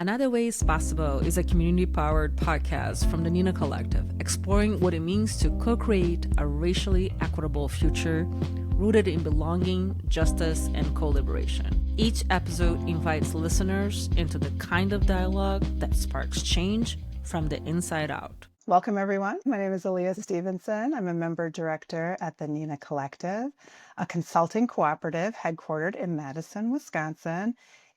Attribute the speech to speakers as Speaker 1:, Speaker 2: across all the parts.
Speaker 1: Another Way is Possible is a community-powered podcast from the Nina Collective, exploring what it means to co-create a racially equitable future rooted in belonging, justice, and co-liberation. Each episode invites listeners into the kind of dialogue that sparks change from the inside out.
Speaker 2: Welcome, everyone. My name is Alia Stevenson. I'm a member director at the Nina Collective, a consulting cooperative headquartered in Madison, Wisconsin.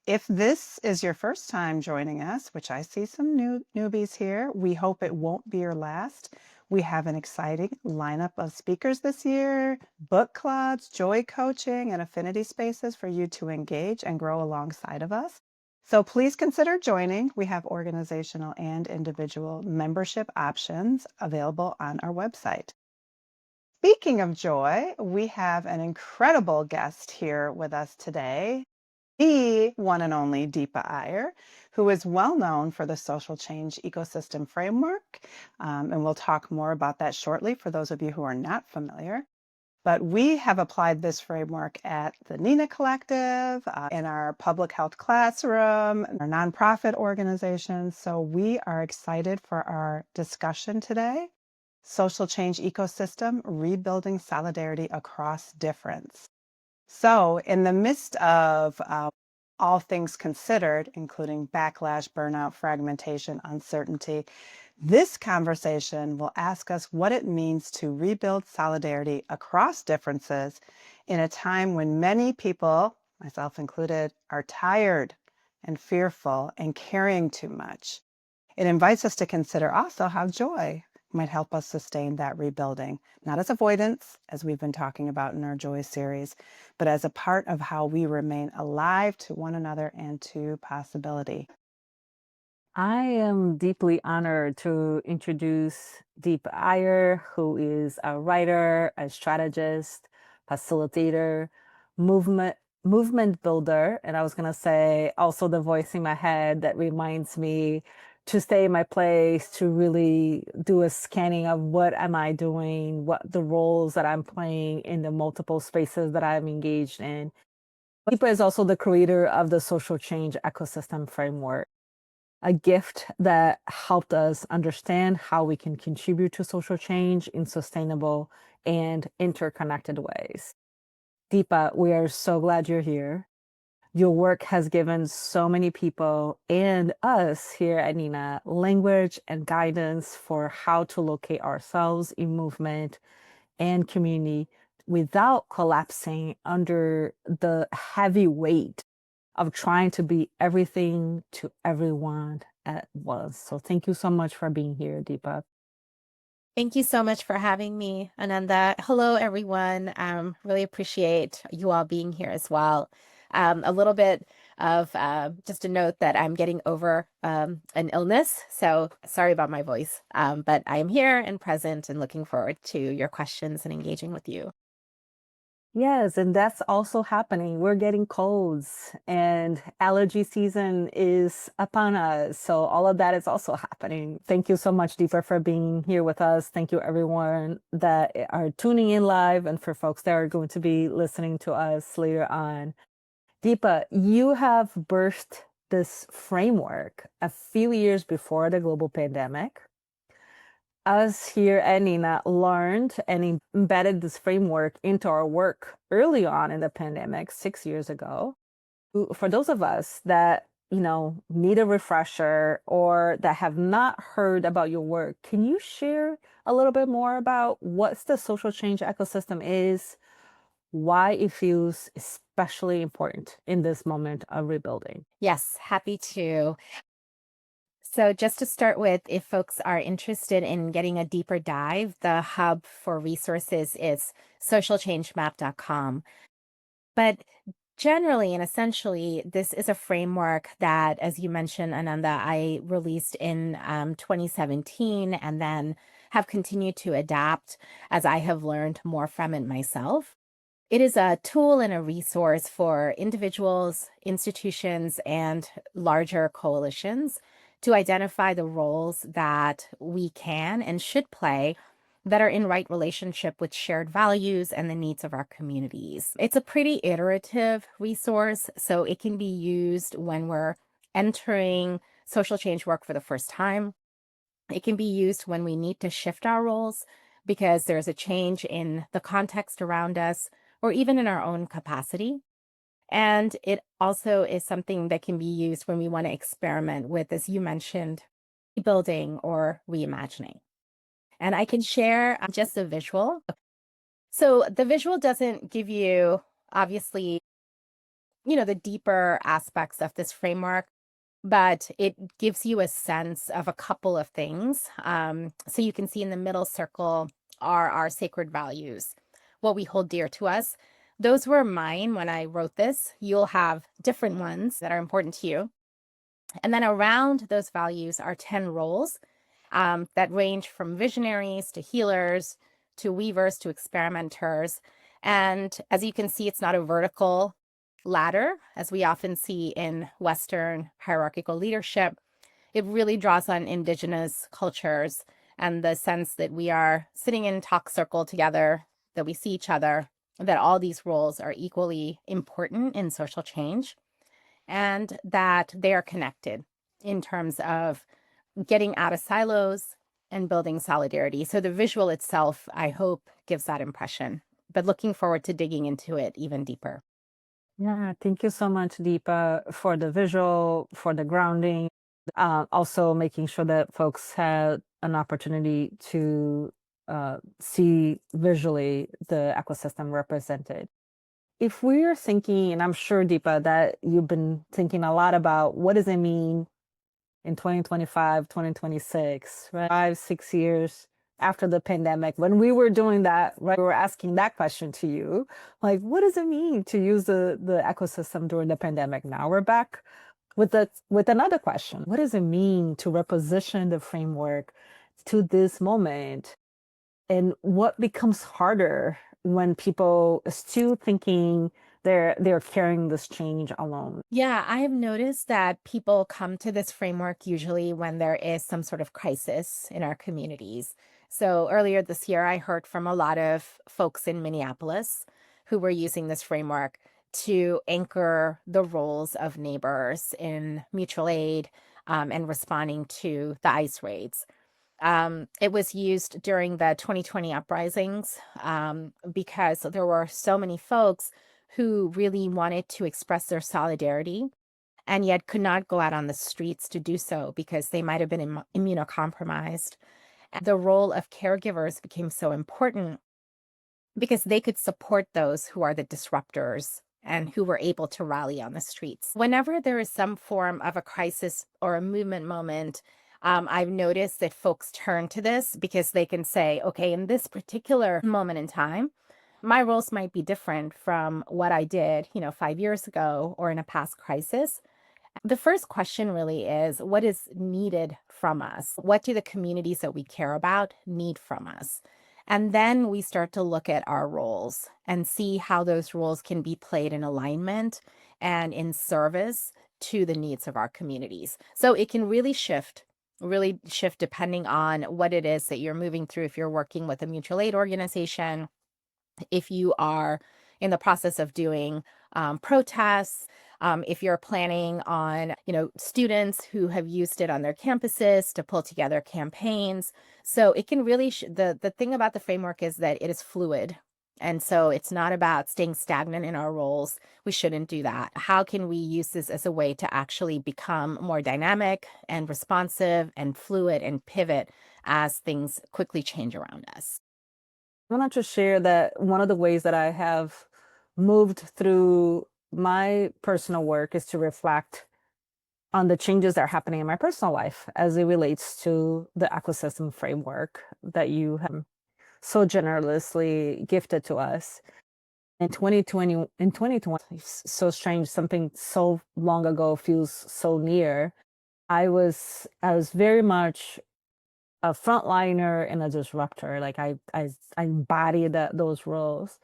Speaker 2: If this is your first time joining us, which I see some newbies here, we hope it won't be your last. We have an exciting lineup of speakers this year, book clubs, joy coaching, and affinity spaces for you to engage and grow alongside of us. So please consider joining. We have organizational and individual membership options available on our website. Speaking of joy, we have an incredible guest here with us today, the one and only Deepa Iyer, who is well known for the social change ecosystem framework. And we'll talk more about that shortly for those of you who are not familiar. But we have applied this framework at the Nina Collective, in our public health classroom, in our nonprofit organizations. So we are excited for our discussion today. Social change ecosystem, rebuilding solidarity across difference. So in the midst of all things considered, including backlash, burnout, fragmentation, uncertainty, this conversation will ask us what it means to rebuild solidarity across differences in a time when many people, myself included, are tired and fearful and carrying too much. It invites us to consider also how joy might help us sustain that rebuilding, not as avoidance, as we've been talking about in our Joy series, but as a part of how we remain alive to one another and to possibility.
Speaker 1: I am deeply honored to introduce Deepa Iyer, who is a writer, a strategist, facilitator, movement builder, and I was gonna say also the voice in my head that reminds me to stay in my place, to really do a scanning of what am I doing, what the roles that I'm playing in the multiple spaces that I'm engaged in. Deepa is also the creator of the social change ecosystem framework, a gift that helped us understand how we can contribute to social change in sustainable and interconnected ways. Deepa, we are so glad you're here. Your work has given so many people and us here at Nina language and guidance for how to locate ourselves in movement and community without collapsing under the heavy weight of trying to be everything to everyone at once. So thank you so much for being here, Deepa.
Speaker 3: Thank you so much for having me, Ananda. Hello, everyone. Really appreciate you all being here as well. A little bit of just a note that I'm getting over an illness, so sorry about my voice, but I am here and present and looking forward to your questions and engaging with you.
Speaker 1: Yes, and that's also happening. We're getting colds and allergy season is upon us. So all of that is also happening. Thank you so much, Deepa, for being here with us. Thank you, everyone that are tuning in live and for folks that are going to be listening to us later on. Deepa, you have birthed this framework a few years before the global pandemic. Us here at Nina learned and embedded this framework into our work early on in the pandemic 6 years ago. For those of us that, need a refresher or that have not heard about your work, can you share a little bit more about what the social change ecosystem is, why it feels especially important in this moment of rebuilding?
Speaker 3: Yes, happy to. So just to start with, if folks are interested in getting a deeper dive, the hub for resources is socialchangemap.com. But generally and essentially, this is a framework that, as you mentioned, Ananda, I released in 2017 and then have continued to adapt as I have learned more from it myself. It is a tool and a resource for individuals, institutions, and larger coalitions to identify the roles that we can and should play that are in right relationship with shared values and the needs of our communities. It's a pretty iterative resource, so it can be used when we're entering social change work for the first time. It can be used when we need to shift our roles because there's a change in the context around us or even in our own capacity. And it also is something that can be used when we want to experiment with, as you mentioned, building or reimagining. And I can share just a visual. So the visual doesn't give you, obviously, the deeper aspects of this framework, but it gives you a sense of a couple of things. So you can see in the middle circle are our sacred values, what we hold dear to us. Those were mine when I wrote this. You'll have different ones that are important to you. And then around those values are 10 roles that range from visionaries to healers to weavers to experimenters. And as you can see, it's not a vertical ladder, as we often see in Western hierarchical leadership. It really draws on indigenous cultures and the sense that we are sitting in talk circle together, that we see each other, that all these roles are equally important in social change, and that they are connected in terms of getting out of silos and building solidarity. So the visual itself, I hope, gives that impression, but looking forward to digging into it even deeper.
Speaker 1: Yeah, thank you so much, Deepa, for the visual, for the grounding, also making sure that folks had an opportunity to see visually the ecosystem represented. If we're thinking, and I'm sure, Deepa, that you've been thinking a lot about what does it mean in 2025, 2026, right? 5, 6 years after the pandemic, when we were doing that, right? We were asking that question to you, like, what does it mean to use the ecosystem during the pandemic? Now we're back with another question. What does it mean to reposition the framework to this moment? And what becomes harder when people are still thinking they're carrying this change alone?
Speaker 3: Yeah, I have noticed that people come to this framework usually when there is some sort of crisis in our communities. So earlier this year, I heard from a lot of folks in Minneapolis who were using this framework to anchor the roles of neighbors in mutual aid and responding to the ICE raids. It was used during the 2020 uprisings because there were so many folks who really wanted to express their solidarity and yet could not go out on the streets to do so because they might have been immunocompromised. And the role of caregivers became so important because they could support those who are the disruptors and who were able to rally on the streets. Whenever there is some form of a crisis or a movement moment, I've noticed that folks turn to this because they can say, okay, in this particular moment in time, my roles might be different from what I did, 5 years ago or in a past crisis. The first question really is what is needed from us? What do the communities that we care about need from us? And then we start to look at our roles and see how those roles can be played in alignment and in service to the needs of our communities. So it can really shift depending on what it is that you're moving through. If you're working with a mutual aid organization, if you are in the process of doing protests, if you're planning on, students who have used it on their campuses to pull together campaigns. So it can really, the thing about the framework is that it is fluid. And so it's not about staying stagnant in our roles. We shouldn't do that. How can we use this as a way to actually become more dynamic and responsive and fluid and pivot as things quickly change around us?
Speaker 1: I want to just share that one of the ways that I have moved through my personal work is to reflect on the changes that are happening in my personal life as it relates to the ecosystem framework that you have so generously gifted to us. In 2020, it's so strange, something so long ago feels so near. I was very much a frontliner and a disruptor. Like I embody those roles.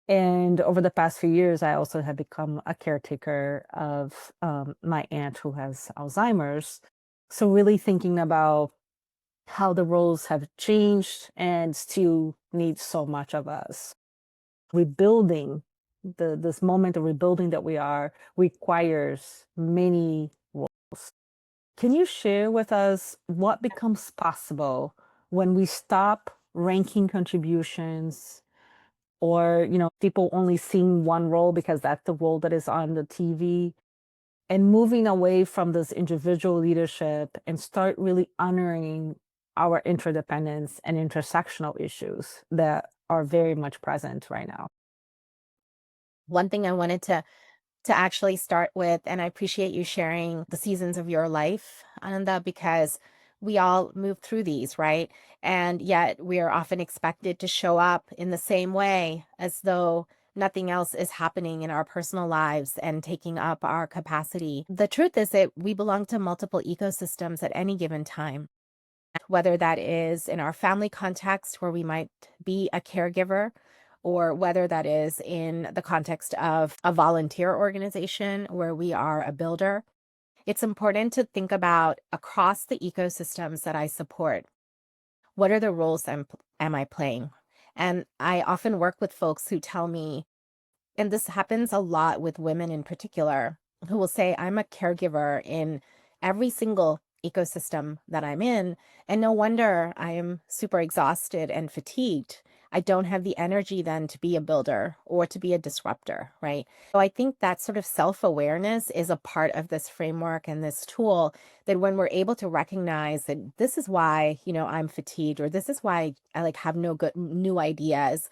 Speaker 1: And over the past few years, I also have become a caretaker of my aunt who has Alzheimer's. So really thinking about how the roles have changed and still need so much of us. Rebuilding this moment of rebuilding that we are requires many roles. Can you share with us what becomes possible when we stop ranking contributions or, people only seeing one role because that's the role that is on the TV and moving away from this individual leadership and start really honoring our interdependence and intersectional issues that are very much present right now?
Speaker 3: One thing I wanted to actually start with, and I appreciate you sharing the seasons of your life, Ananda, because we all move through these, right? And yet we are often expected to show up in the same way as though nothing else is happening in our personal lives and taking up our capacity. The truth is that we belong to multiple ecosystems at any given time, whether that is in our family context where we might be a caregiver, or whether that is in the context of a volunteer organization where we are a builder. It's important to think about across the ecosystems that I support. What are the roles am I playing? And I often work with folks who tell me, and this happens a lot with women in particular, who will say, I'm a caregiver in every single ecosystem that I'm in. And no wonder I am super exhausted and fatigued. I don't have the energy then to be a builder or to be a disruptor, right? So I think that sort of self-awareness is a part of this framework and this tool, that when we're able to recognize that this is why, I'm fatigued, or this is why I like have no good new ideas,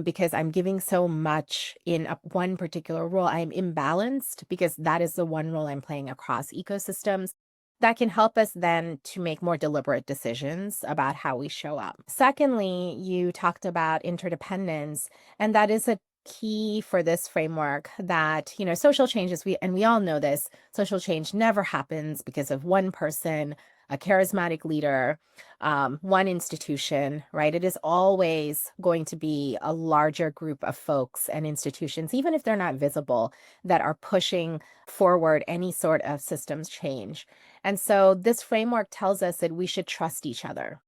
Speaker 3: because I'm giving so much in one particular role. I'm imbalanced because that is the one role I'm playing across ecosystems. That can help us then to make more deliberate decisions about how we show up. Secondly, you talked about interdependence, and that is a key for this framework, that social changes, we all know this, social change never happens because of one person, a charismatic leader, one institution, right? It is always going to be a larger group of folks and institutions, even if they're not visible, that are pushing forward any sort of systems change. And so this framework tells us that we should trust each other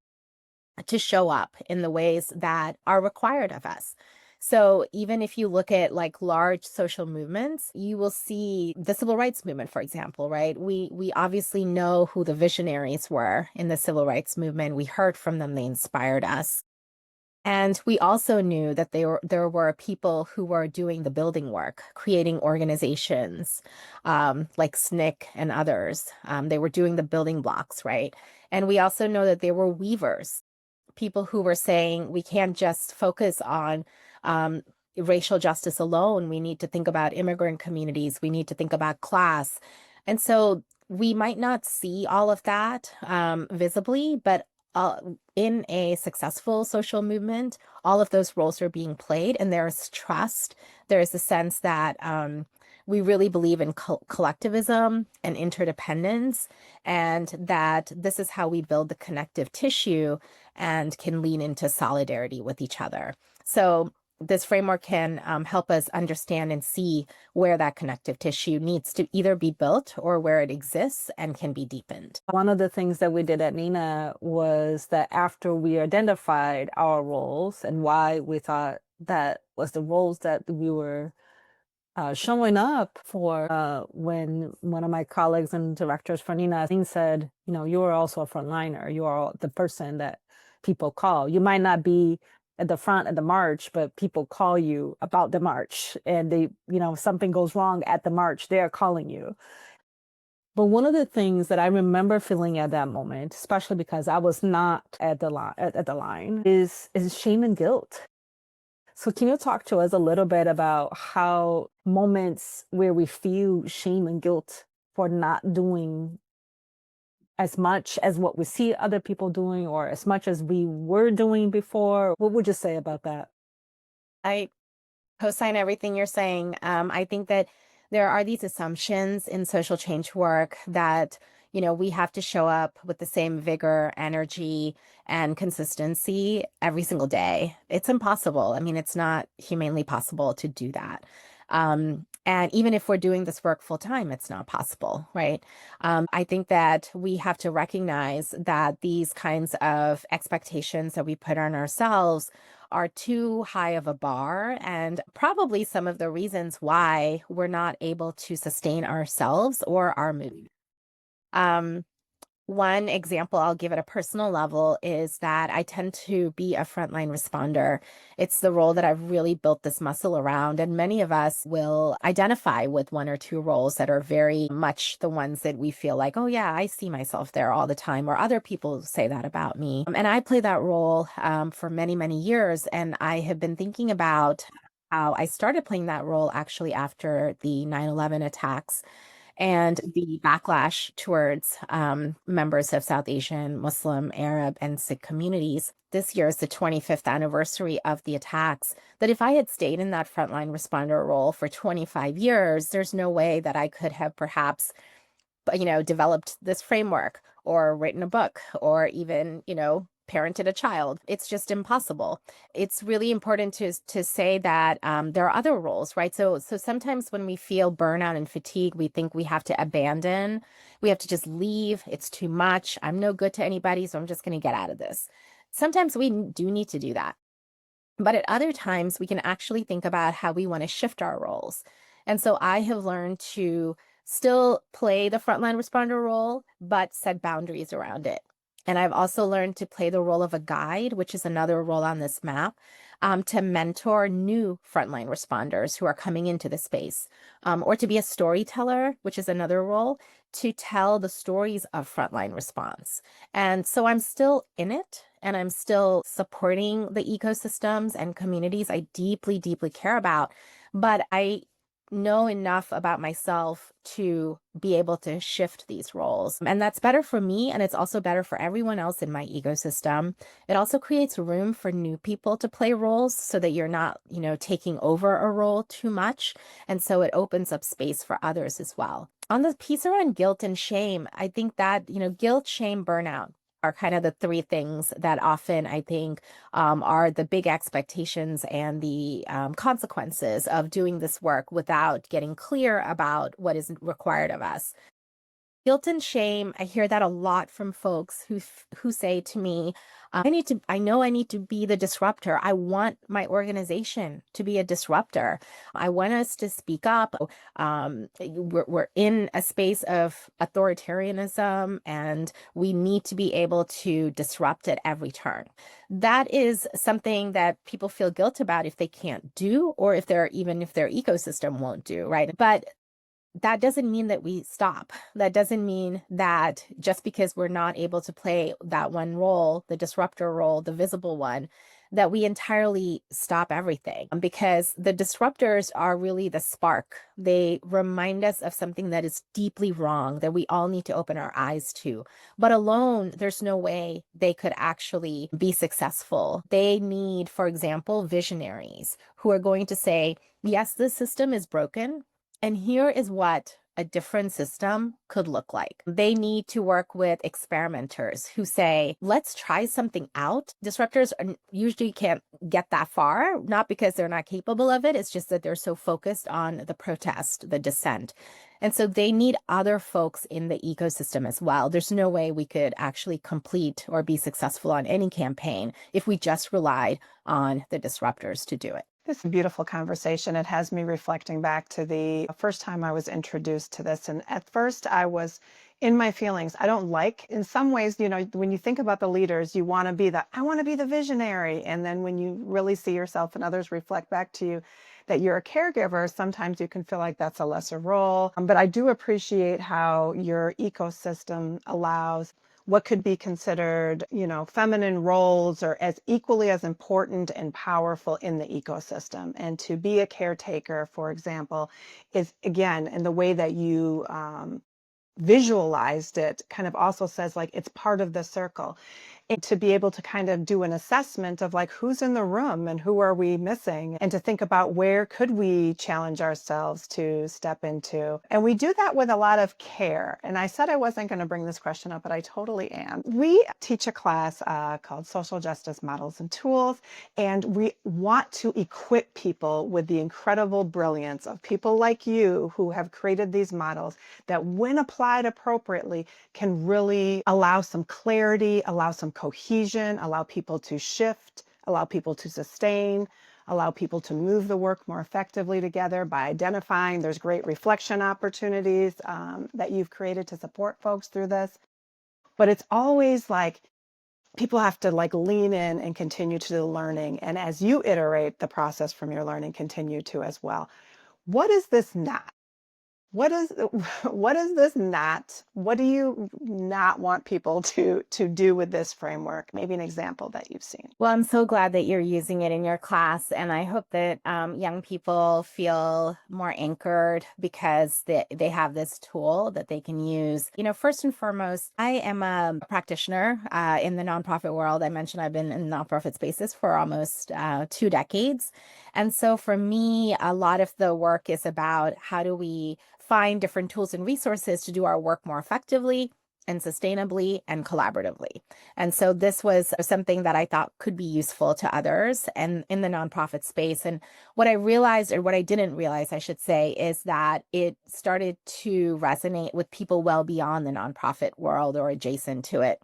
Speaker 3: to show up in the ways that are required of us. So even if you look at like large social movements, you will see the civil rights movement, for example, right? We obviously know who the visionaries were in the civil rights movement. We heard from them, they inspired us. And we also knew that there were people who were doing the building work, creating organizations, like SNCC and others. They were doing the building blocks, right? And we also know that there were weavers, people who were saying we can't just focus on racial justice alone. We need to think about immigrant communities. We need to think about class. And so we might not see all of that visibly, but uh, in a successful social movement, all of those roles are being played, and there's trust. There's a sense that we really believe in collectivism and interdependence, and that this is how we build the connective tissue and can lean into solidarity with each other. So this framework can help us understand and see where that connective tissue needs to either be built or where it exists and can be deepened.
Speaker 1: One of the things that we did at Nina was that after we identified our roles and why we thought that was the roles that we were showing up for, when one of my colleagues and directors for Nina said, you are also a frontliner. You are the person that people call. You might not be at the front of the march, but people call you about the march, and they, if something goes wrong at the march, they're calling you. But one of the things that I remember feeling at that moment, especially because I was not at the line, is shame and guilt. So can you talk to us a little bit about how moments where we feel shame and guilt for not doing as much as what we see other people doing, or as much as we were doing before? What would you say about that?
Speaker 3: I co-sign everything you're saying. I think that there are these assumptions in social change work that, we have to show up with the same vigor, energy, and consistency every single day. It's impossible. I mean, it's not humanly possible to do that. And even if we're doing this work full time, it's not possible, right? I think that we have to recognize that these kinds of expectations that we put on ourselves are too high of a bar, and probably some of the reasons why we're not able to sustain ourselves or our mood. One example I'll give at a personal level is that I tend to be a frontline responder. It's the role that I've really built this muscle around, and many of us will identify with one or two roles that are very much the ones that we feel like, oh yeah, I see myself there all the time, or other people say that about me. And I play that role for many, many years, and I have been thinking about how I started playing that role actually after the 9/11 attacks and the backlash towards members of South Asian, Muslim, Arab, and Sikh communities. This year is the 25th anniversary of the attacks. That if I had stayed in that frontline responder role for 25 years, there's no way that I could have perhaps developed this framework or written a book or even, parented a child. It's just impossible. It's really important to say that there are other roles, right? So sometimes when we feel burnout and fatigue, we think we have to abandon, we have to just leave. It's too much. I'm no good to anybody, so I'm just going to get out of this. Sometimes we do need to do that. But at other times, we can actually think about how we want to shift our roles. And so I have learned to still play the frontline responder role, but set boundaries around it. And I've also learned to play the role of a guide, which is another role on this map, to mentor new frontline responders who are coming into the space, or to be a storyteller, which is another role, to tell the stories of frontline response. And so I'm still in it, and I'm still supporting the ecosystems and communities I deeply, deeply care about. But I know enough about myself to be able to shift these roles. And that's better for me. And it's also better for everyone else in my ecosystem. It also creates room for new people to play roles so that you're not, taking over a role too much. And so it opens up space for others as well. On the piece around guilt and shame, I think that, guilt, shame, burnout are kind of the three things that often I think are the big expectations and the consequences of doing this work without getting clear about what is required of us. Guilt and shame, I hear that a lot from folks who say to me, I know I need to be the disruptor. I want my organization to be a disruptor. I want us to speak up. We're in a space of authoritarianism, and we need to be able to disrupt at every turn. That is something that people feel guilt about if they can't do, or if their ecosystem won't do, right? But that doesn't mean that we stop. That doesn't mean that just because we're not able to play that one role, the disruptor role, the visible one, that we entirely stop everything. Because the disruptors are really the spark. They remind us of something that is deeply wrong, that we all need to open our eyes to. But alone, there's no way they could actually be successful. They need, for example, visionaries who are going to say, yes, this system is broken, and here is what a different system could look like. They need to work with experimenters who say, let's try something out. Disruptors usually can't get that far, not because they're not capable of it. It's just that they're so focused on the protest, the dissent. And so they need other folks in the ecosystem as well. There's no way we could actually complete or be successful on any campaign if we just relied on the disruptors to do it.
Speaker 2: This is a beautiful conversation. It has me reflecting back to the first time I was introduced to this. And at first I was in my feelings. I don't like, in some ways, when you think about the leaders, you want to be I want to be the visionary. And then when you really see yourself and others reflect back to you that you're a caregiver, sometimes you can feel like that's a lesser role. But I do appreciate how your ecosystem allows what could be considered, feminine roles are as equally as important and powerful in the ecosystem. And to be a caretaker, for example, is again, in the way that you visualized it, kind of also says like it's part of the circle. And to be able to kind of do an assessment of like who's in the room and who are we missing, and to think about where could we challenge ourselves to step into. And we do that with a lot of care. And I said I wasn't going to bring this question up, but I totally am. We teach a class called Social Justice Models and Tools, and we want to equip people with the incredible brilliance of people like you who have created these models that, when applied appropriately, can really allow some clarity, allow some cohesion, allow people to shift, allow people to sustain, allow people to move the work more effectively together by identifying there's great reflection opportunities that you've created to support folks through this. but it's always like people have to like lean in and continue to the learning. And as you iterate the process from your learning, continue to as well. What is this not? What is what is this not? What do you not want people to do with this framework? Maybe an example that you've seen.
Speaker 3: Well, I'm so glad that you're using it in your class, and I hope that young people feel more anchored because they have this tool that they can use. You know, first and foremost, I am a practitioner in the nonprofit world. I mentioned I've been in nonprofit spaces for almost 2 decades. And so for me, a lot of the work is about how do we find different tools and resources to do our work more effectively and sustainably and collaboratively. And so this was something that I thought could be useful to others and in the nonprofit space. And what I realized, or what I didn't realize, I should say, is that it started to resonate with people well beyond the nonprofit world or adjacent to it.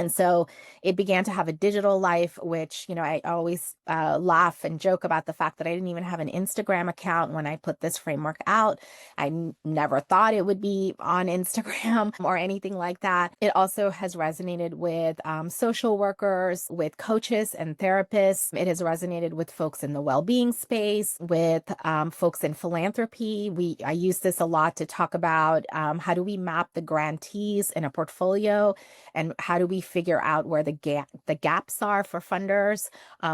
Speaker 3: And so it began to have a digital life, which, you know, I always laugh and joke about the fact that I didn't even have an Instagram account when I put this framework out. I never thought it would be on Instagram or anything like that. It also has resonated with social workers, with coaches and therapists. It has resonated with folks in the well-being space, with folks in philanthropy. I use this a lot to talk about how do we map the grantees in a portfolio, and how do we figure out where the gaps are for funders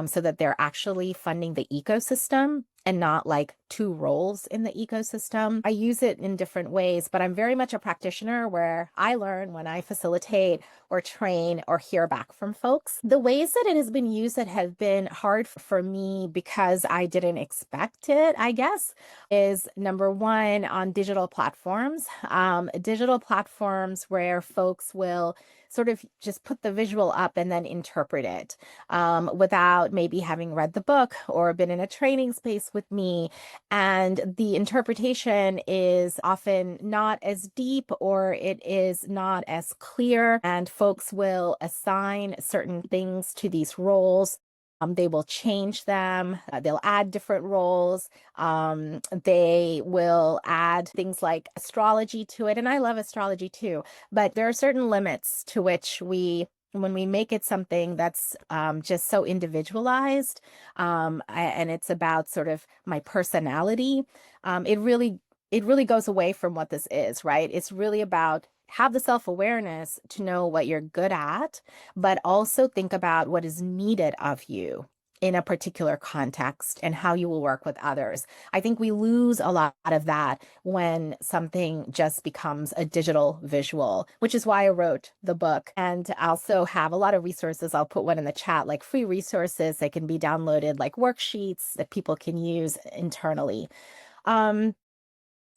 Speaker 3: so that they're actually funding the ecosystem and not like two roles in the ecosystem. I use it in different ways, but I'm very much a practitioner where I learn when I facilitate or train or hear back from folks. The ways that it has been used that have been hard for me because I didn't expect it, I guess, is number one, on digital platforms. Digital platforms where folks will sort of just put the visual up and then interpret it without maybe having read the book or been in a training space with me. And the interpretation is often not as deep, or it is not as clear. And folks will assign certain things to these roles. They will change them. They'll add different roles. They will add things like astrology to it. And I love astrology too. But there are certain limits to which when we make it something that's just so individualized, and it's about sort of my personality, it really goes away from what this is, right? It's really about have the self-awareness to know what you're good at, but also think about what is needed of you in a particular context and how you will work with others. I think we lose a lot of that when something just becomes a digital visual, which is why I wrote the book. And I also have a lot of resources. I'll put one in the chat, like free resources that can be downloaded, like worksheets that people can use internally.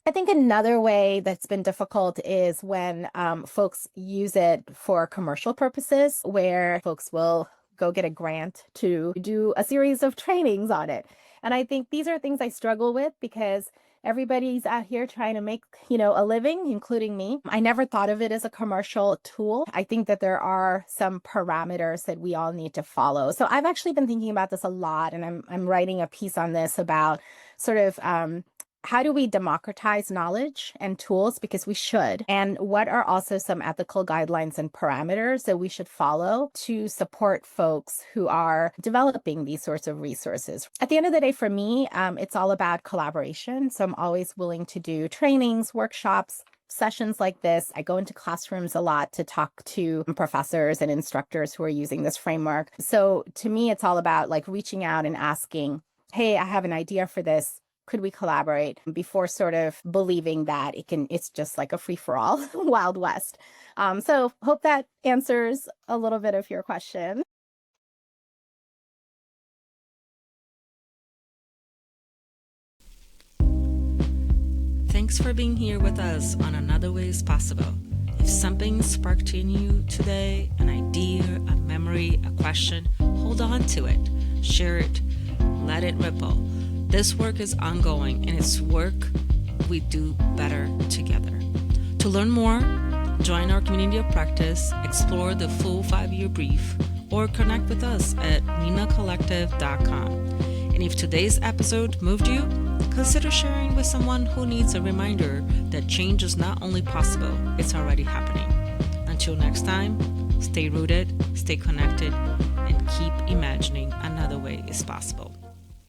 Speaker 3: I think another way that's been difficult is when folks use it for commercial purposes, where folks will go get a grant to do a series of trainings on it. And I think these are things I struggle with because everybody's out here trying to make, a living, including me. I never thought of it as a commercial tool. I think that there are some parameters that we all need to follow. So I've actually been thinking about this a lot, and I'm writing a piece on this about sort of how do we democratize knowledge and tools, because we should, and what are also some ethical guidelines and parameters that we should follow to support folks who are developing these sorts of resources. At the end of the day, for me, it's all about collaboration. So I'm always willing to do trainings, workshops, sessions like this. I go into classrooms a lot to talk to professors and instructors who are using this framework. So to me, it's all about like reaching out and asking, hey, I have an idea for this. Could we collaborate, before sort of believing that it's just like a free-for-all Wild West. So hope that answers a little bit of your question.
Speaker 4: Thanks for being here with us on Another Way is Possible. If something sparked in you today, an idea, a memory, a question, hold on to it, share it, let it ripple. This work is ongoing, and it's work we do better together. To learn more, join our community of practice, explore the full 5-year brief, or connect with us at ninacollective.com. And if today's episode moved you, consider sharing with someone who needs a reminder that change is not only possible, it's already happening. Until next time, stay rooted, stay connected, and keep imagining another way is possible.